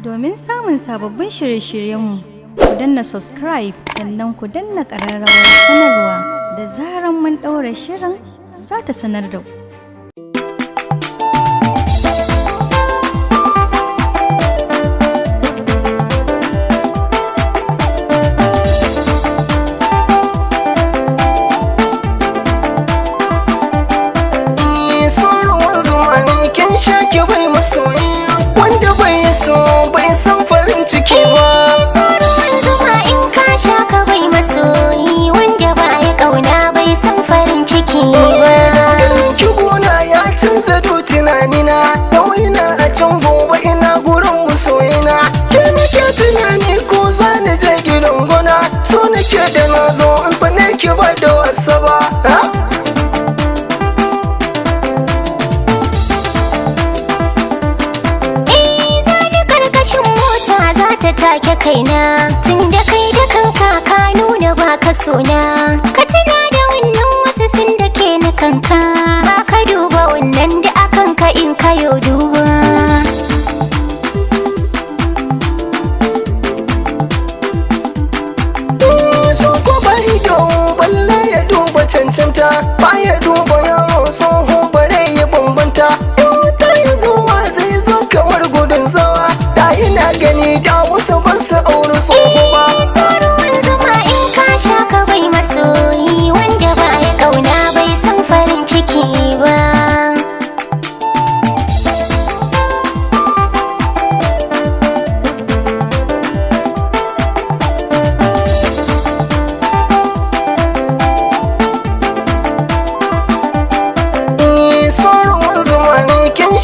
Domin samun sababbin shirye-shiryenmu, ku danna subscribe sannan ku danna ƙararrawar sanarwa da zarar mun ɗaura shirin za ta sanar da ku. Shaki bai masoyi wanda bai so bai san farin ciki ba. Ruwan zuma in ka sha ka bai masoyi wanda baya kauna bai san farin ciki ba. Ki gona ya canza du tunanina, yau ina a can gobe ina gurin masoyina. Ke nake tunani ko za ni je gidan gona, so nake da na zo in fa ne ki ba da wasa ba. Take kaina tun da kai da kanka ka nuna baka sona, ka tuna da wannan wasu sun da ke ni kanka, ba ka duba wannan da akan ka in ka yo duba. So ko ba ido balle ya duba cancanta, ba ya duba yaro tsoho bare ya bambanta. In ta yi zuwa zai zo kamar gudun zawa, da yana gani da wasu ba su auri tsoho ba. Ruwan zuma in ka sha ka bai masoyi wanda baya kauna bai san farin ciki ba.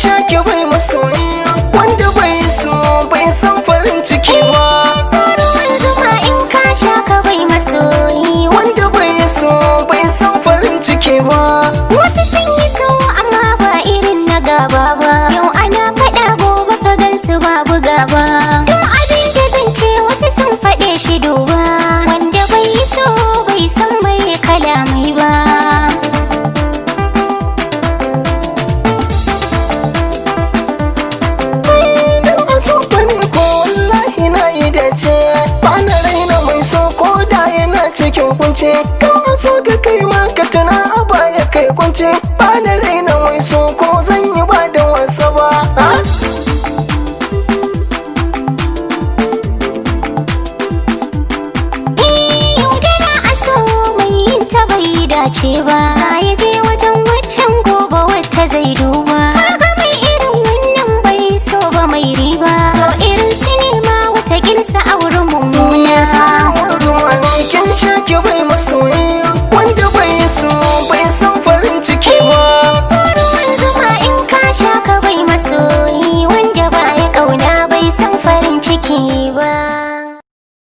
Shaki bai masoyi wanda bai so bai san farin ciki ba. Ruwan zuma in ka sha ka bai masoyi wanda bai so bai san farin ciki ba. Wasu sun yi so amma ba irin na gaba ba, yau ana faɗa gobe ka gansu babu gaba. Ga abin da zan ce wasu sun faɗe shi duba, wanda bai yi so bai san bai kalamai ba. Ba na raina mai so ko da yana cikin kunce, kan an so ka kai ma ka tuna a baya kai kunce. Ba na raina mai so ko zan yi ba da wasa ba. Yaudara a so mai yin ta bai dace ba, za ya je wajen waccan gobe wata zai duba.